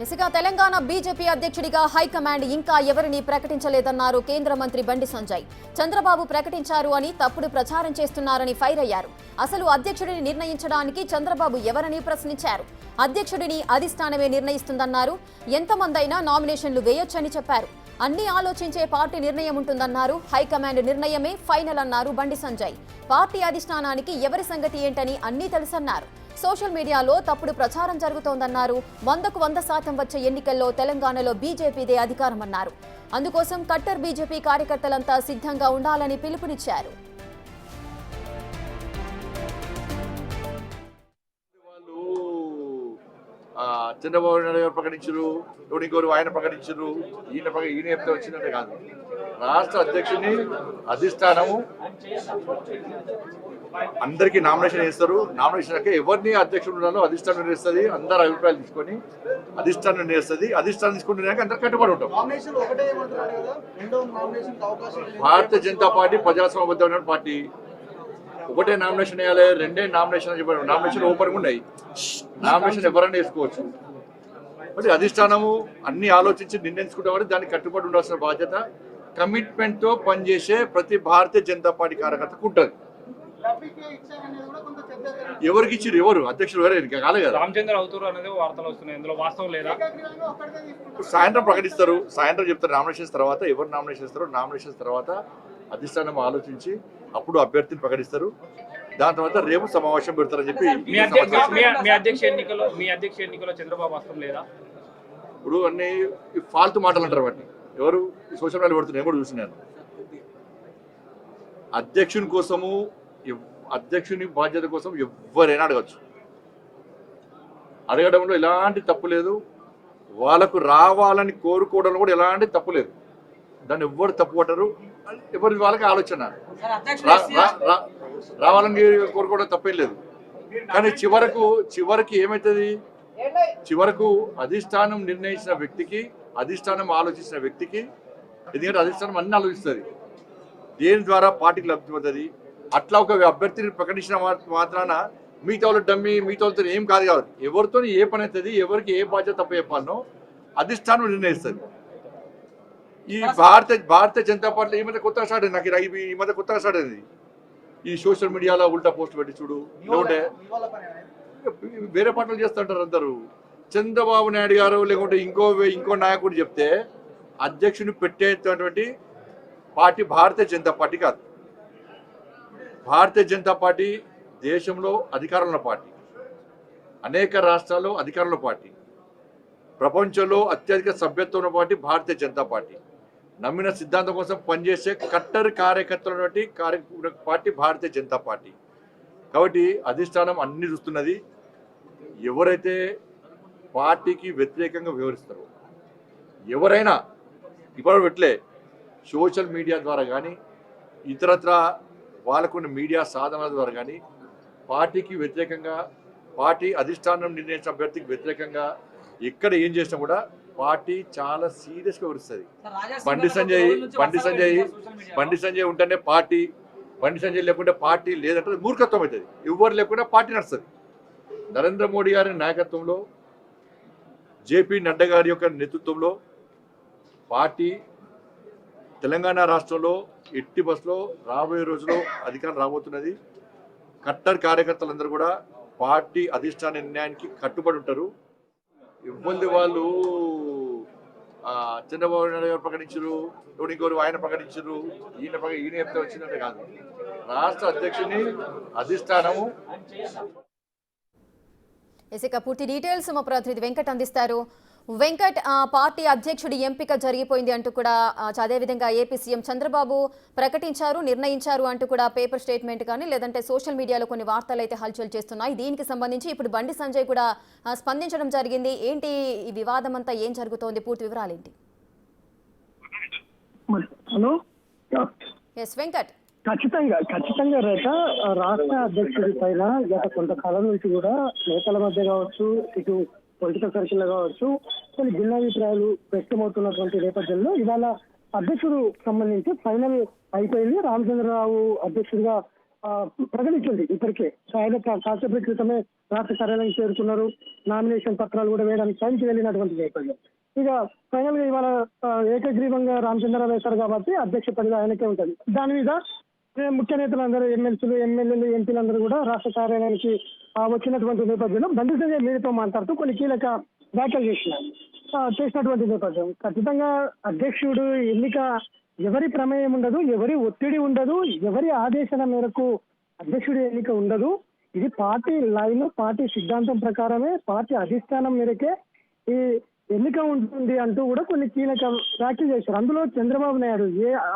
ఇసుక తెలంగాణ బీజేపీ అధ్యక్షుడిగా హైకమాండ్ ఇంకా ఎవరిని ప్రకటించలేదన్నారు కేంద్ర మంత్రి బండి సంజయ్. చంద్రబాబు ప్రకటించారు అని తప్పుడు ప్రచారం చేస్తున్నారని ఫైర్ అయ్యారు. అసలు అధ్యక్షుడిని నిర్ణయించడానికి చంద్రబాబు ఎవరని ప్రశ్నించారు. అధ్యక్షుడిని అధిష్టానమే నిర్ణయిస్తుందన్నారు. ఎంతమందైనా నామినేషన్లు వేయొచ్చని చెప్పారు. అన్ని ఆలోచించే పార్టీ నిర్ణయం ఉంటుందన్నారు. హైకమాండ్ నిర్ణయమే ఫైనల్ అన్నారు బండి సంజయ్. పార్టీ అధిష్టానానికి ఎవరి సంగతి ఏంటని అన్నీ తెలుసన్నారు. సోషల్ మీడియాలో తప్పుడు ప్రచారం జరుగుతోందన్నారు. 100% వచ్చే ఎన్నికల్లో తెలంగాణలో బీజేపీదే అధికారమన్నారు. అందుకోసం కట్టర్ బీజేపీ కార్యకర్తలంతా సిద్ధంగా ఉండాలని పిలుపునిచ్చారు. చంద్రబాబు నాయుడు గారు ప్రకటించరు, ఇంకోరు ఆయన ప్రకటించరు, ఈయన చెప్తే వచ్చిందంటే కాదు. రాష్ట్ర అధ్యక్షుడిని అధిష్టానము అందరికీ నామినేషన్ వేస్తారు. నామినేషన్ ఎవరిని అధ్యక్షుడు ఉండాలో అధిష్టానం నిర్ణయిస్తుంది. అందరు అభిప్రాయాలు తీసుకొని అధిష్టానం నిర్ణయిస్తుంది. అధిష్టానం తీసుకుంటున్నాక అందరు కట్టుబడి ఉంటాం. Bharatiya Janata party ప్రజాస్వామ్యబద్ధమైన party. ఒకటే నామినేషన్ వేయాలి, రెండే నామినేషన్ చెప్పారు. నామినేషన్ ఓపెన్ ఉన్నాయి, నామినేషన్ ఎవరైనా వేసుకోవచ్చు. మరి అధిష్టానము అన్ని ఆలోచించి నిర్ణయించుకుంటాం కాబట్టి దానికి కట్టుబడి ఉండాల్సిన బాధ్యత కమిట్మెంట్ తో పనిచేసే ప్రతి భారతీయ జనతా పార్టీ కార్యకర్తకు ఉంటుంది. ఎవరికి ఇచ్చారు? ఎవరు అధ్యక్షుడు? ఎవరు కాలే కదా. రామచంద్ర అవుతారు అనేది వార్తలు వస్తున్నాయి. ఇందులో వాస్తవం లేదా? సాయంత్రం ప్రకటిస్తారు. సాయంత్రం చెప్తారు నామినేషన్స్ తర్వాత. ఎవరు నామినేషన్ ఇస్తారో నామినేషన్స్ తర్వాత అధిష్టానం ఆలోచించి అప్పుడు అభ్యర్థిని ప్రకటిస్తారు. దాని తర్వాత రేపు సమావేశం పెడతారని చెప్పి మీ అధ్యక్ష ఎన్నికలో చంద్రబాబు వాస్తవం లేదా? ఇప్పుడు అన్ని ఫాల్తు మాటలు అంటారు. వాటిని ఎవరు సోషల్ మీడియాలో పెడుతున్నారు? నేను కూడా చూసినాను. అధ్యక్షుని కోసము, అధ్యక్షుని బాధ్యత కోసం ఎవరైనా అడగచ్చు. అడగడంలో ఎలాంటి తప్పు లేదు. వాళ్ళకు రావాలని కోరుకోవడంలో కూడా ఎలాంటి తప్పు లేదు. దాన్ని ఎవ్వరు తప్పు పట్టరు. ఎవరి వాళ్ళకి ఆలోచన రావాలని కోరుకోవడం తప్పేం లేదు. కానీ చివరికి ఏమవుతుంది? చివరకు అధిష్టానం నిర్ణయించిన వ్యక్తికి, అధిష్టానం ఆలోచించిన వ్యక్తికి, ఎందుకంటే అధిష్టానం అన్ని ఆలోచిస్తుంది దేని ద్వారా పార్టీకి లబ్ధి పొందుతుంది. అట్లా ఒక అభ్యర్థిని ప్రకటించిన మాత్రాన మిగతా వాళ్ళు డమ్మి, మిగతా వాళ్ళతో ఏం కాదు కాబట్టి ఎవరితో ఏ పని అవుతుంది, ఎవరికి ఏ బాధ్యత తప్ప చెప్పాలనో అధిష్టానం నిర్ణయిస్తుంది. ఈ భారతీయ జనతా పార్టీ ఈ మధ్య కొత్తగా స్టార్ట్ అయింది. నాకు ఈ మధ్య కొత్తగా స్టార్ట్ అయింది. ఈ సోషల్ మీడియాలో ఉల్టా పోస్ట్ పెట్టి చూడు, లేకుంటే వేరే పార్టీలు చేస్తుంటారు అందరూ. చంద్రబాబు నాయుడు గారు లేకుంటే ఇంకో నాయకుడు చెప్తే అధ్యక్షుని పెట్టేటటువంటి పార్టీ భారతీయ జనతా పార్టీ కాదు. భారతీయ జనతా పార్టీ దేశంలో అధికారంలో పార్టీ, అనేక రాష్ట్రాల్లో అధికారంలో పార్టీ, ప్రపంచంలో అత్యధిక సభ్యత్వం ఉన్న పార్టీ భారతీయ జనతా పార్టీ. నమ్మిన సిద్ధాంతం కోసం పనిచేసే కట్టర్ కార్యకర్తల పార్టీ భారతీయ జనతా పార్టీ. కాబట్టి అధిష్టానం అన్ని చూస్తున్నది. ఎవరైతే పార్టీకి వ్యతిరేకంగా వ్యవహరిస్తారో ఎవరైనా ఇప్పుడు పెట్టలే సోషల్ మీడియా ద్వారా కానీ ఇతరత్ర వాళ్ళకున్న మీడియా సాధనాల ద్వారా కానీ పార్టీకి వ్యతిరేకంగా, పార్టీ అధిష్టానం నిర్ణయించిన అభ్యర్థికి వ్యతిరేకంగా ఎక్కడ ఏం చేసినా కూడా పార్టీ చాలా సీరియస్గా వ్యవహరిస్తుంది. బండి సంజయ్ ఉంటేనే పార్టీ, బండి సంజయ్ లేకుంటే పార్టీ లేదంటే మూర్ఖత్వం అవుతుంది. ఎవరు లేకుండా పార్టీ నడుస్తుంది. నరేంద్ర మోడీ గారి నాయకత్వంలో, జేపీ నడ్డా గారి యొక్క నేతృత్వంలో పార్టీ తెలంగాణ రాష్ట్రంలో ఎట్టి బస్సులో రాబోయే రోజుల్లో అధికారం రాబోతున్నది. కట్టర్ కార్యకర్తలందరూ కూడా పార్టీ అధిష్టాన నిర్ణయానికి కట్టుబడి ఉంటారు. ఇబ్బంది వాళ్ళు చంద్రబాబు నాయుడు గారు ప్రకటించరు, ఇంకోరు ఆయన ప్రకటించరు, ఈయన చెప్తే వచ్చిందంటే కాదు. రాష్ట్ర అధ్యక్షుని అధిష్టానము. ఇసుక పూర్తి డీటెయిల్స్ మా ప్రతినిధి వెంకట్ అందిస్తారు. వెంకట్, పార్టీ అధ్యక్షుడి ఎంపిక జరిగిపోయింది అంటూ కూడా, అదేవిధంగా ఏపీ సీఎం చంద్రబాబు ప్రకటించారు, నిర్ణయించారు అంటూ కూడా పేపర్ స్టేట్మెంట్ కానీ లేదంటే సోషల్ మీడియాలో కొన్ని వార్తలు అయితే హల్చల్ చేస్తున్నాయి. దీనికి సంబంధించి ఇప్పుడు బండి సంజయ్ కూడా స్పందించడం జరిగింది. ఏంటి ఈ వివాదం అంతా? ఏం జరుగుతోంది? పూర్తి వివరాలు ఏంటి? Hello, yes Venkat. ఖచ్చితంగా రేఖ, రాష్ట్ర అధ్యక్షుడి పైన గత కొంతకాలం నుంచి కూడా నేతల మధ్య కావచ్చు, ఇటు పొలిటికల్ సర్కిల్ కావచ్చు, కొన్ని భిన్నాభిప్రాయాలు వ్యక్తమవుతున్నటువంటి నేపథ్యంలో ఇవాళ అధ్యక్షుడు సంబంధించి ఫైనల్ అయిపోయింది. రామచంద్రరావు అధ్యక్షుడిగా ప్రకటించింది ఇప్పటికే. ఆయన కాసేపటి క్రితమే రాష్ట్ర కార్యాలయం చేరుకున్నారు. నామినేషన్ పత్రాలు కూడా వేయడానికి టైంకి వెళ్ళినటువంటి నేపథ్యం. ఇక ఫైనల్ గా ఇవాళ ఏకగ్రీవంగా రామచంద్రరావు వేశారు కాబట్టి అధ్యక్ష పదవి ఆయనకే ఉంటుంది. దాని మీద ముఖ్య నేతలందరూ ఎమ్మెల్సీలు, ఎమ్మెల్యేలు, ఎంపీలందరూ కూడా రాష్ట్ర కార్యాలయానికి వచ్చినటువంటి నేపథ్యంలో బండి సంజయ్ మీడియాతో మాట్లాడుతూ కొన్ని కీలక వ్యాఖ్యలు చేసినటువంటి నేపథ్యం. ఖచ్చితంగా అధ్యక్షుడు ఎన్నిక ఎవరి ప్రమేయం ఉండదు, ఎవరి ఒత్తిడి ఉండదు, ఎవరి ఆదేశాల మేరకు అధ్యక్షుడి ఎన్నిక ఉండదు. ఇది పార్టీ లైన్, పార్టీ సిద్ధాంతం ప్రకారమే, పార్టీ అధిష్టానం మేరకే ఈ ఎన్నిక ఉంటుంది అంటూ కూడా కొన్ని కీలక వ్యాఖ్యలు చేశారు. అందులో చంద్రబాబు నాయుడు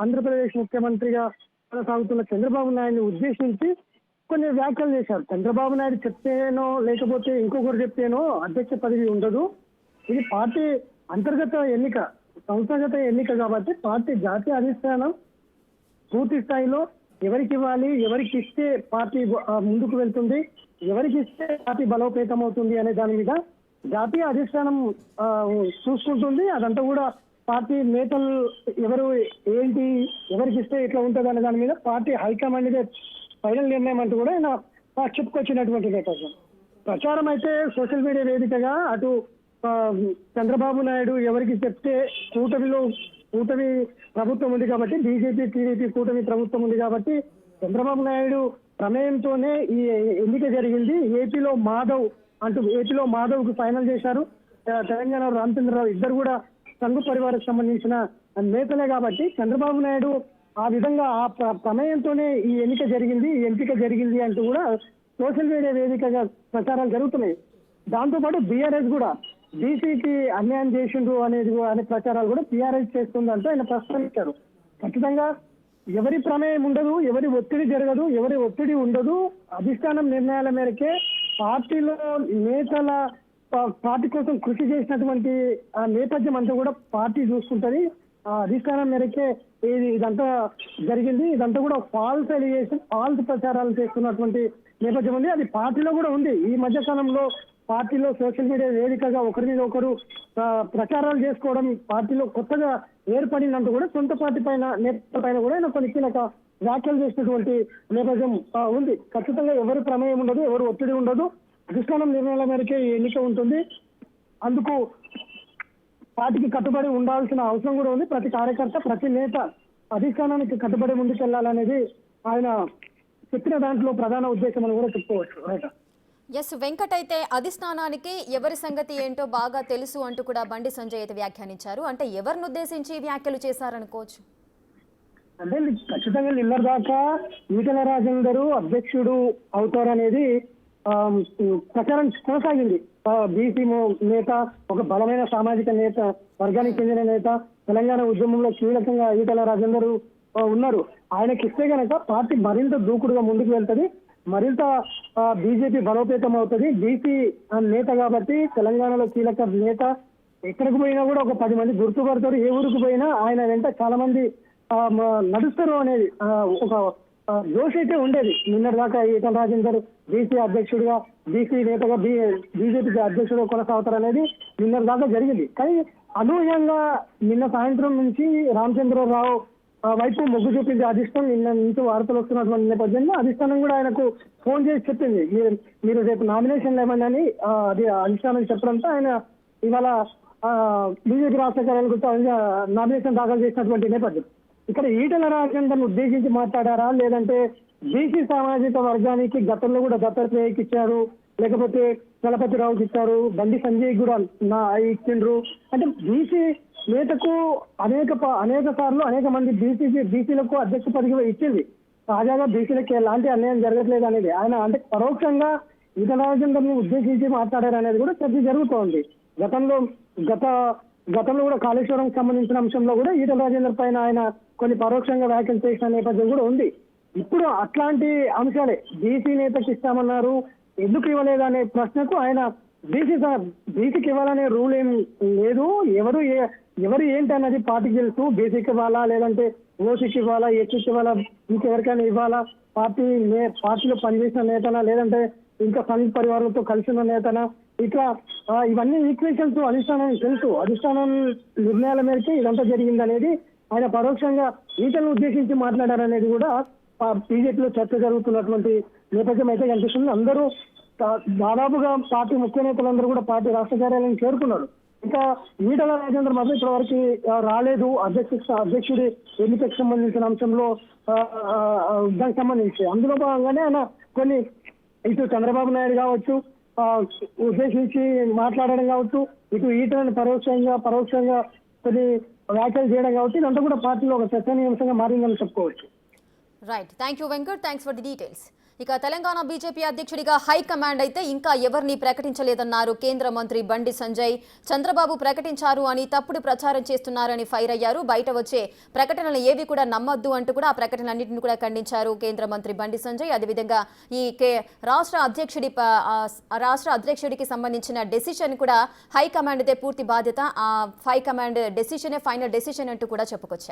ఆంధ్రప్రదేశ్ ముఖ్యమంత్రిగా కొనసాగుతున్న చంద్రబాబు నాయుడిని ఉద్దేశించి కొన్ని వ్యాఖ్యలు చేశారు. చంద్రబాబు నాయుడు చెప్తేనో లేకపోతే ఇంకొకరు చెప్తేనో అధ్యక్ష పదవి ఉండదు. ఇది పార్టీ అంతర్గత ఎన్నిక, సంస్థాగత ఎన్నిక కాబట్టి పార్టీ జాతీయ అధిష్టానం పూర్తి స్థాయిలో ఎవరికి ఇవ్వాలి, ఎవరికి ఇస్తే పార్టీ ముందుకు వెళ్తుంది, ఎవరికి ఇస్తే పార్టీ బలోపేతం అవుతుంది అనే దాని మీద జాతీయ అధిష్టానం చూసుకుంటుంది. అదంతా కూడా పార్టీ నేతలు ఎవరు ఏంటి, ఎవరికి ఇస్తే ఇట్లా ఉంటుంది అనే దాని మీద పార్టీ హైకమాండ్ ఫైనల్ నిర్ణయం అంటూ కూడా ఆయన చెప్పుకొచ్చినటువంటి నేపథ్యం. ప్రచారం అయితే సోషల్ మీడియా వేదికగా అటు చంద్రబాబు నాయుడు ఎవరికి చెప్తే కూటమి ప్రభుత్వం ఉంది కాబట్టి, బీజేపీ టీడీపీ కూటమి ప్రభుత్వం ఉంది కాబట్టి చంద్రబాబు నాయుడు ప్రమేయంతోనే ఈ ఎన్నిక జరిగింది. ఏపీలో మాధవ్ కు ఫైనల్ చేశారు. తెలంగాణ రామచంద్రరావు ఇద్దరు కూడా సంఘు పరివారకు సంబంధించిన నేతలే కాబట్టి చంద్రబాబు నాయుడు ఆ విధంగా ఆ ప్రమేయంతోనే ఈ ఎన్నిక జరిగింది, ఈ ఎంపిక జరిగింది అంటూ కూడా సోషల్ మీడియా వేదికగా ప్రచారాలు జరుగుతున్నాయి. దాంతోపాటు బీఆర్ఎస్ కూడా బీసీకి అన్యాయం చేసిండ్రు అనే ప్రచారాలు కూడా టీఆర్ఎస్ చేస్తుందంటూ ఆయన ప్రస్తావించారు. ఖచ్చితంగా ఎవరి ప్రమేయం ఉండదు, ఎవరి ఒత్తిడి జరగదు, ఎవరి ఒత్తిడి ఉండదు. అధిష్టానం నిర్ణయాల మేరకే పార్టీలో నేతల పార్టీ కోసం కృషి చేసినటువంటి ఆ నేపథ్యం అంతా కూడా పార్టీ చూసుకుంటది. ఆ అధిష్టానం మేరకే ఇదంతా జరిగింది. ఇదంతా కూడా ఫాల్స్ ఎలిగేషన్, ఫాల్స్ ప్రచారాలు చేస్తున్నటువంటి నేపథ్యం ఉంది. అది పార్టీలో కూడా ఉంది. ఈ మధ్య కాలంలో పార్టీలో సోషల్ మీడియా వేదికగా ఒకరి మీద ఒకరు ప్రచారాలు చేసుకోవడం పార్టీలో కొత్తగా ఏర్పడిందంటూ కూడా సొంత పార్టీ నేతల పైన కూడా ఆయన కొన్ని కీలక వ్యాఖ్యలు చేసినటువంటి నేపథ్యం ఉంది. ఖచ్చితంగా ఎవరి ప్రమేయం ఉండదు, ఎవరు ఒత్తిడి ఉండదు. అధిష్టానం నిర్ణయాల మేరకే ఈ ఎన్నిక ఉంటుంది. అందుకు పార్టీకి కట్టుబడి ఉండాల్సిన అవసరం కూడా ఉంది. ప్రతి కార్యకర్త, ప్రతి నేత అధిష్టానానికి కట్టుబడి ముందుకెళ్లాలనేది ఆయన చెప్పిన దాంట్లో ప్రధాన ఉద్దేశం అని కూడా చెప్పుకోవచ్చు. రైట్. ఎస్ వెంకట్, అయితే అధిష్టానానికి ఎవరి సంగతి ఏంటో బాగా తెలుసు అంటూ కూడా బండి సంజయ్ అయితే వ్యాఖ్యానించారు. అంటే ఎవరిని ఉద్దేశించి వ్యాఖ్యలు చేశారనుకోవచ్చు? అంటే ఖచ్చితంగా నిన్నటి దాకా ఈటెల రాజేందర్ అధ్యక్షుడు అవుతారనేది ప్రచారం కొనసాగింది. బీసీ నేత, ఒక బలమైన సామాజిక నేత, వర్గానికి చెందిన నేత, తెలంగాణ ఉద్యమంలో కీలకంగా ఈటెల రాజేందర్ ఉన్నారు. ఆయనకి ఇస్తే కనుక పార్టీ మరింత దూకుడుగా ముందుకు వెళ్తుంది, మరింత బీజేపీ బలోపేతం అవుతుంది. బీసీ నేత కాబట్టి తెలంగాణలో కీలక నేత, ఎక్కడికి పోయినా కూడా ఒక 10 మంది గుర్తుపడతారు. ఏ ఊరికి పోయినా ఆయన వెంట చాలా మంది నడుస్తారు అనేది ఒక జోష్ అయితే ఉండేది. నిన్నటి దాకా ఈటెల రాజేందర్ బీసీ అధ్యక్షుడిగా, బీసీ నేతగా బీజేపీ అధ్యక్షుడిగా కొనసాగుతారు అనేది నిన్నటి దాకా జరిగింది. కానీ అనూహ్యంగా నిన్న సాయంత్రం నుంచి రామచంద్రరావు వైపు మొగ్గు చూపించే అధిష్టానం నిన్న నుంచి వార్తలు వస్తున్నటువంటి నేపథ్యంలో అధిష్టానం కూడా ఆయనకు ఫోన్ చేసి చెప్పింది, మీరు రేపు నామినేషన్ ఇవ్వండి అని అది అధిష్టానం చెప్పడంతో ఆయన ఇవాళ బీజేపీ రాష్ట్ర కార్యాలయం నామినేషన్ దాఖలు చేసినటువంటి నేపథ్యం. ఇక్కడ ఈటెల రాజేందర్ను ఉద్దేశించి మాట్లాడారా, లేదంటే బీసీ సామాజిక వర్గానికి గతంలో కూడా దత్తాత్రేయకి ఇచ్చారు, లేకపోతే చలపతిరావుకి ఇచ్చారు, బండి సంజయ్ కూడా ఇచ్చిండ్రు అంటే బీసీ నేతకు అనేక సార్లు అనేక మంది బీసీలకు అధ్యక్ష పదవి ఇచ్చింది. తాజాగా బీసీలకు ఎలాంటి అన్యాయం జరగట్లేదు అనేది ఆయన అంటే పరోక్షంగా ఈటెల రాజేందర్ను ఉద్దేశించి మాట్లాడారు అనేది కూడా చర్చ జరుగుతోంది. గతంలో కూడా కాళేశ్వరం సంబంధించిన అంశంలో కూడా ఈటెల రాజేందర్ పైన ఆయన కొన్ని పరోక్షంగా వ్యాఖ్యలు చేసిన నేపథ్యం కూడా ఉంది. ఇప్పుడు అట్లాంటి అంశాలే బీసీ నేతకి ఇస్తామన్నారు, ఎందుకు ఇవ్వలేదు అనే ప్రశ్నకు ఆయన బీసీకి ఇవ్వాలనే రూల్ ఏం లేదు, ఎవరు ఏంటి అన్నది పార్టీకి తెలుసు. బీసీకి ఇవ్వాలా, లేదంటే ఓసీకి ఇవ్వాలా, ఎస్సీకి ఇవ్వాలా, ఇంకెవరికైనా ఇవ్వాలా, పార్టీలో పనిచేసిన నేతనా, లేదంటే ఇంకా సంఘ పరివారంతో కలిసి ఉన్న నేతనా, ఇట్లా ఇవన్నీ ఈక్వేషన్స్ అధిష్టానం తెలుసు. అధిష్టానం నిర్ణయాల మేరకు ఇదంతా జరిగింది అనేది ఆయన పరోక్షంగా ఈటలను ఉద్దేశించి మాట్లాడారనేది కూడా బీజేపీలో చర్చ జరుగుతున్నటువంటి నేపథ్యం అయితే కనిపిస్తుంది. అందరూ దాదాపుగా పార్టీ ముఖ్య నేతలందరూ కూడా పార్టీ రాష్ట్ర కార్యాలయం చేరుకున్నారు. ఇంకా ఈటల రాజేంద్ర మాత్రం ఇప్పటివరకు రాలేదు. అధ్యక్షుడి ఎన్నికకు సంబంధించిన అంశంలో దానికి సంబంధించి అందులో భాగంగానే ఆయన కొన్ని ఇటు చంద్రబాబు నాయుడు కావచ్చు ఉద్దేశించి మాట్లాడడం కావచ్చు, ఇటు ఈటలను పరోక్షంగా కొన్ని వ్యాఖ్యలు చేయడం కావచ్చు, ఇదంతా కూడా పార్టీలో ఒక చర్చనీయాంశంగా మారిందని చెప్పుకోవచ్చు. Right, thank you Venkat, thanks for the details. ఇక తెలంగాణ బీజేపీ అధ్యక్షుడిగా హైకమాండ్ అయితే ఇంకా ఎవరిని ప్రకటించలేదన్నారు కేంద్ర మంత్రి బండి సంజయ్. చంద్రబాబు ప్రకటించారు అని తప్పుడు ప్రచారం చేస్తున్నారని ఫైర్ అయ్యారు. బయట వచ్చే ప్రకటనలు ఏవి కూడా నమ్మొద్దు అంటూ కూడా ఆ ప్రకటనలన్నింటిని కూడా ఖండించారు కేంద్ర మంత్రి బండి సంజయ్. అదేవిధంగా ఈ రాష్ట్ర అధ్యక్షుడికి సంబంధించిన డెసిషన్ కూడా హైకమాండ్దే పూర్తి బాధ్యత, ఆ హైకమాండ్ డెసిషనే ఫైనల్ డెసిషన్ అంటూ కూడా చెప్పుకొచ్చారు.